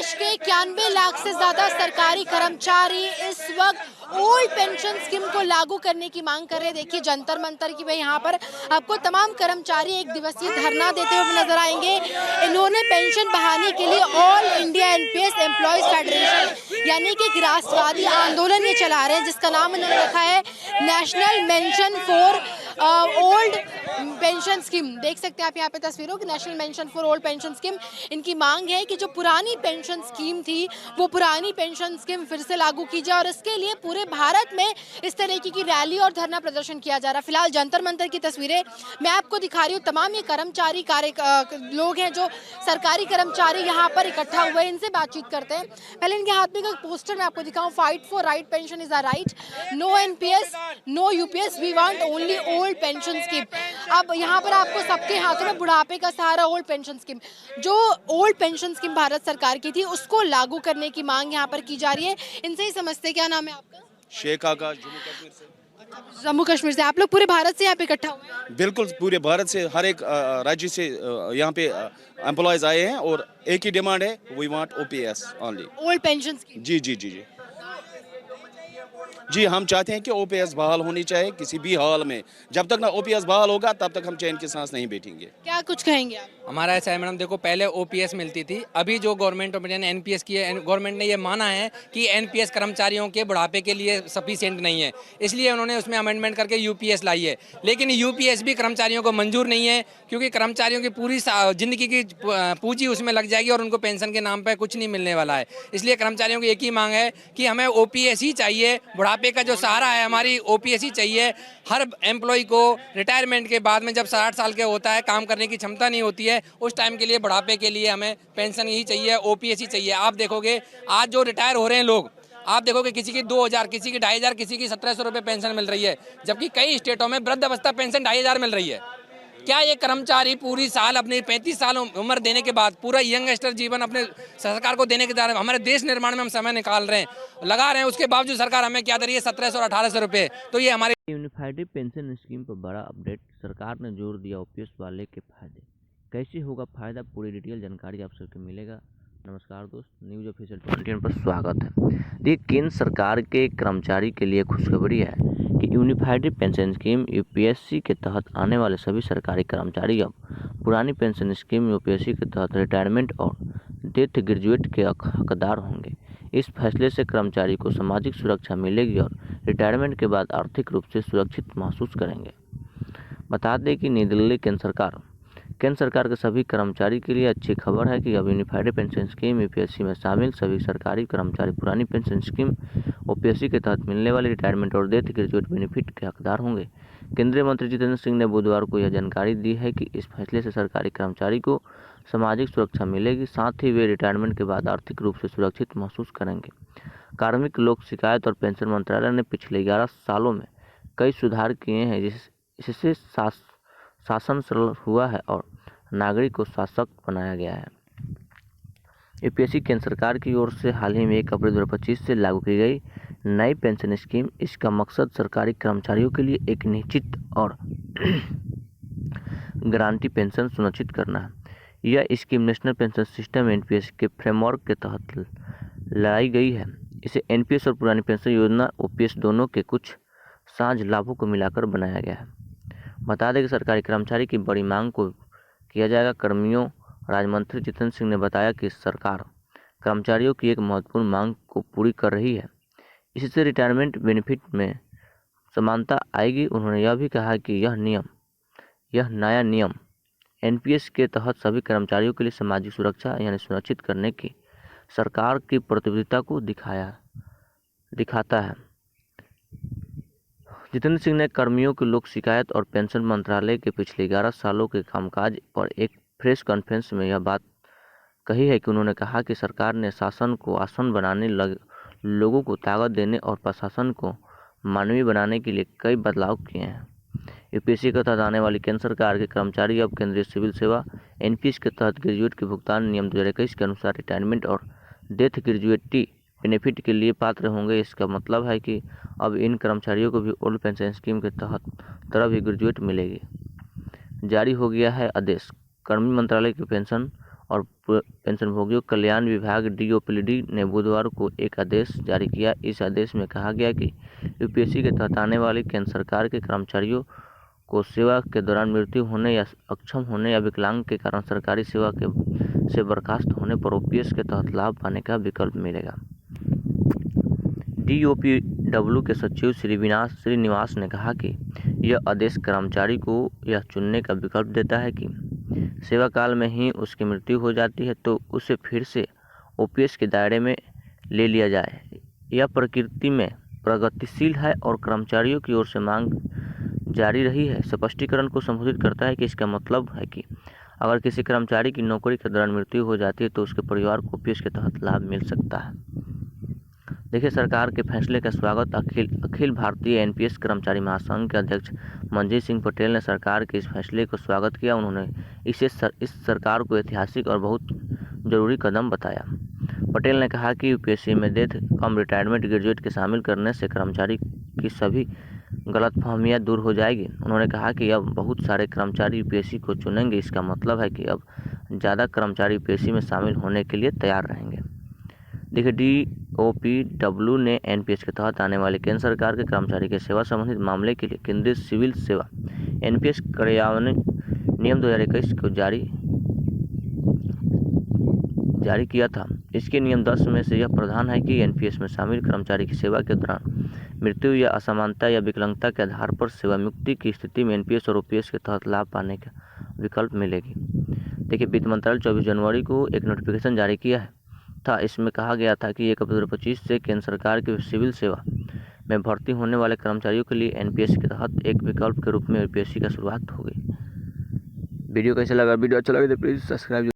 देश के 91 लाख से ज्यादा सरकारी कर्मचारी इस वक्त ओल्ड पेंशन स्कीम को लागू करने की मांग कर रहे हैं। देखिए जंतर मंतर की वही यहाँ पर आपको तमाम कर्मचारी एक दिवसीय धरना देते हुए नजर आएंगे। इन्होंने पेंशन बहाली के लिए all India NPS employees federation यानी कि एक राष्ट्रवादी आंदोलन ये चला रहे हैं, जिसका नाम इन्होंने रखा है national mention for old pension scheme. देख सकते हैं आप यहाँ पे तस्वीरों की national mention for old pension scheme. इनकी मांग है कि जो पुरानी पेंशन स्कीम थी वो पुरानी पेंशन स्कीम फिर से लागू की जाए और इसके लिए पूरे भारत में इस तरीके की रैली और धरना प्रदर्शन किया जा रहा है। फिलहाल जंतर मंतर की तस्वीरें मैं आपको दिखा रही हूँ। तमाम ये कर्मचारी लोग हैं जो सरकारी कर्मचारी यहाँ पर इकट्ठा हुए, इनसे बातचीत करते हैं। पहले इनके हाथ में एक पोस्टर मैं आपको दिखाऊं, fight for right pension is a right, no NPS no UPS, we want only old pension scheme. अब यहाँ पर आपको सबके हाथों में बुढ़ापे का सहारा ओल्ड पेंशन स्कीम, जो ओल्ड पेंशन स्कीम भारत सरकार की थी उसको लागू करने की मांग यहाँ पर की जा रही है। इनसे ही समझते, क्या नाम है आपका? शेख आकाश, जम्मू कश्मीर से। जम्मू कश्मीर से। आप लोग पूरे भारत से यहाँ पे इकट्ठा हुए हैं? बिल्कुल पूरे भारत से, हर एक राज्य से यहाँ पे एम्प्लॉयज आए हैं और एक ही डिमांड है, we want OPS only, old pension scheme. जी जी जी जी जी। हम चाहते हैं कि ओपीएस बहाल होनी चाहिए किसी भी हाल में। जब तक ना ओपीएस बहाल होगा तब तक हम चैन की सांस नहीं बैठेंगे। क्या कुछ कहेंगे आप? हमारा ऐसा है मैडम, देखो पहले ओपीएस मिलती थी, अभी जो गवर्नमेंट ने एनपीएस की है, गवर्नमेंट ने ये माना है कि एनपीएस कर्मचारियों के बुढ़ापे के लिए सफिशिएंट नहीं है, इसलिए उन्होंने उसमें अमेंडमेंट करके यूपीएस लाई है। लेकिन यूपीएस भी कर्मचारियों को मंजूर नहीं है, क्योंकि कर्मचारियों की पूरी जिंदगी की पूंजी उसमें लग जाएगी और उनको पेंशन के नाम पर कुछ नहीं मिलने वाला है। इसलिए कर्मचारियों की एक ही मांग है कि हमें ओपीएस ही चाहिए, बुढ़ापे का जो सहारा है हमारी ओपीएस ही चाहिए। हर एम्प्लॉय को रिटायरमेंट के बाद में जब 60 साल के होता है, काम करने की क्षमता नहीं होती है, उस टाइम के लिए बुढ़ापे के लिए हमें पेंशन ही चाहिए, ओपीएस ही चाहिए। आप देखोगे आज जो रिटायर हो रहे हैं लोग, आप देखोगे किसी की 2000, किसी की 2500, किसी की 1700 रुपये पेंशन मिल रही है, जबकि कई स्टेटों में वृद्ध अवस्था पेंशन 2500 मिल रही है। क्या ये कर्मचारी पूरी साल अपनी 35 साल उम्र देने के बाद पूरा यंगस्टर जीवन अपने सरकार को देने के द्वारा हमारे देश निर्माण में हम समय निकाल रहे हैं, लगा रहे हैं, उसके बावजूद सरकार हमें क्या दे रही है 1700 और 1800 रुपये। तो ये हमारे यूनिफाइड पेंशन स्कीम पर बड़ा अपडेट, सरकार ने जोर दिया ओपीएस वाले के फायदे। कैसे होगा फायदा, पूरी डिटेल जानकारी आप सबको मिलेगा। नमस्कार दोस्त, न्यूज़ ऑफिशियल 21 पर स्वागत है। देखिए, केंद्र सरकार के कर्मचारी के लिए खुशखबरी है कि यूनिफाइड पेंशन स्कीम यूपीएससी के तहत आने वाले सभी सरकारी कर्मचारी अब पुरानी पेंशन स्कीम यूपीएससी के तहत रिटायरमेंट और डेथ ग्रेजुएट के हकदार होंगे। इस फैसले से कर्मचारी को सामाजिक सुरक्षा मिलेगी और रिटायरमेंट के बाद आर्थिक रूप से सुरक्षित महसूस करेंगे। बता दें कि नई दिल्ली केंद्र सरकार के सभी कर्मचारी के लिए अच्छी खबर है कि अब यूनिफाइड पेंशन स्कीम यूपीएससी में शामिल सभी सरकारी कर्मचारी पुरानी पेंशन स्कीम ओपीएससी के तहत मिलने वाले रिटायरमेंट और डेथ ग्रेजुएट बेनिफिट के हकदार होंगे। केंद्रीय मंत्री जितेंद्र सिंह ने बुधवार को यह जानकारी दी है कि इस फैसले से सरकारी कर्मचारी को सामाजिक सुरक्षा मिलेगी, साथ ही वे रिटायरमेंट के बाद आर्थिक रूप से सुरक्षित महसूस करेंगे। कार्मिक लोक शिकायत और पेंशन मंत्रालय ने पिछले 11 सालों में कई सुधार किए हैं, जिससे शासन सरल हुआ है और नागरिक को सशक्त बनाया गया है। यूपीएससी केंद्र सरकार की ओर से हाल ही में 1 अप्रैल 2025 से लागू की गई नई पेंशन स्कीम, इसका मकसद सरकारी कर्मचारियों के लिए एक निश्चित और गारंटी पेंशन सुनिश्चित करना है। यह scheme national pension system NPS के फ्रेमवर्क के तहत लाई गई है। इसे एनपीएस और पुरानी पेंशन योजना ओपीएस दोनों के कुछ साझ लाभों को मिलाकर बनाया गया है। बता दें कि सरकारी कर्मचारी की बड़ी मांग को किया जाएगा। कर्मियों राज्य मंत्री जितेंद्र सिंह ने बताया कि सरकार कर्मचारियों की एक महत्वपूर्ण मांग को पूरी कर रही है, इससे रिटायरमेंट बेनिफिट में समानता आएगी। उन्होंने यह भी कहा कि यह नया नियम एनपीएस के तहत सभी कर्मचारियों के लिए सामाजिक सुरक्षा यानी सुनिश्चित करने की सरकार की प्रतिबद्धता को दिखाता है। जितेंद्र सिंह ने कर्मियों के लोक शिकायत और पेंशन मंत्रालय के पिछले 11 सालों के कामकाज पर एक प्रेस कॉन्फ्रेंस में यह बात कही है कि उन्होंने कहा कि सरकार ने शासन को आसान बनाने, लोगों को ताकत देने और प्रशासन को मानवीय बनाने के लिए कई बदलाव किए हैं। यूपीएससी के तहत आने वाली केंद्र सरकार के कर्मचारी अब केंद्रीय सिविल सेवा एनपीएस के तहत ग्रेजुएट के भुगतान नियम 2021 के अनुसार रिटायरमेंट और डेथ ग्रेजुएटी बेनिफिट के लिए पात्र होंगे। इसका मतलब है कि अब इन कर्मचारियों को भी ओल्ड पेंशन स्कीम के तहत तरह भी ग्रेजुएट मिलेगी। जारी हो गया है आदेश। कर्मी मंत्रालय की पेंशन और पेंशनभोगियों कल्याण विभाग DOPD ने बुधवार को एक आदेश जारी किया। इस आदेश में कहा गया कि यूपीएससी के तहत आने वाले केंद्र सरकार के कर्मचारियों को सेवा के दौरान मृत्यु होने या अक्षम होने या विकलांग के कारण सरकारी सेवा से बर्खास्त होने पर ओपीएस के तहत लाभ पाने का विकल्प मिलेगा। DOPW के सचिव श्रीनिवास ने कहा कि यह आदेश कर्मचारी को यह चुनने का विकल्प देता है कि सेवा काल में ही उसकी मृत्यु हो जाती है तो उसे फिर से ओपीएस के दायरे में ले लिया जाए। यह प्रकृति में प्रगतिशील है और कर्मचारियों की ओर से मांग जारी रही है। स्पष्टीकरण को संबोधित करता है कि इसका मतलब है कि अगर किसी कर्मचारी की नौकरी के दौरान मृत्यु हो जाती है तो उसके परिवार को ओपीएस के तहत लाभ मिल सकता है। देखिए, सरकार के फैसले का स्वागत अखिल भारतीय एनपीएस कर्मचारी महासंघ के अध्यक्ष मंजीत सिंह पटेल ने सरकार के इस फैसले को स्वागत किया। उन्होंने इस सरकार को ऐतिहासिक और बहुत जरूरी कदम बताया। पटेल ने कहा कि यूपीएससी में डेथ कम रिटायरमेंट ग्रेजुएट के शामिल करने से कर्मचारी की सभी गलतफहमियां दूर हो जाएगी। उन्होंने कहा कि अब बहुत सारे कर्मचारी यूपीएससी को चुनेंगे। इसका मतलब है कि अब ज़्यादा कर्मचारी यूपीएससी में शामिल होने के लिए तैयार रहेंगे। देखिए, DOPW ने एनपीएस के तहत आने वाले केंद्र सरकार के कर्मचारी के सेवा संबंधित मामले के लिए केंद्रीय सिविल सेवा एनपीएस कार्यान्वयन नियम 2021 को जारी किया था। इसके नियम 10 में से यह प्रावधान है कि एनपीएस में शामिल कर्मचारी की सेवा के दौरान मृत्यु या असमानता या विकलांगता के आधार पर सेवामुक्ति की स्थिति में एनपीएस और ओपीएस के तहत लाभ पाने का विकल्प मिलेगी। देखिए, वित्त मंत्रालय 24 जनवरी को एक नोटिफिकेशन जारी किया था। इसमें कहा गया था कि 1 अप्रैल 2025 से केंद्र सरकार की सिविल सेवा में भर्ती होने वाले कर्मचारियों के लिए एनपीएस के तहत एक विकल्प के रूप में यूपीएससी का शुरुआत होगी। वीडियो कैसे लगा? वीडियो अच्छा लगे तो प्लीज़ सब्सक्राइब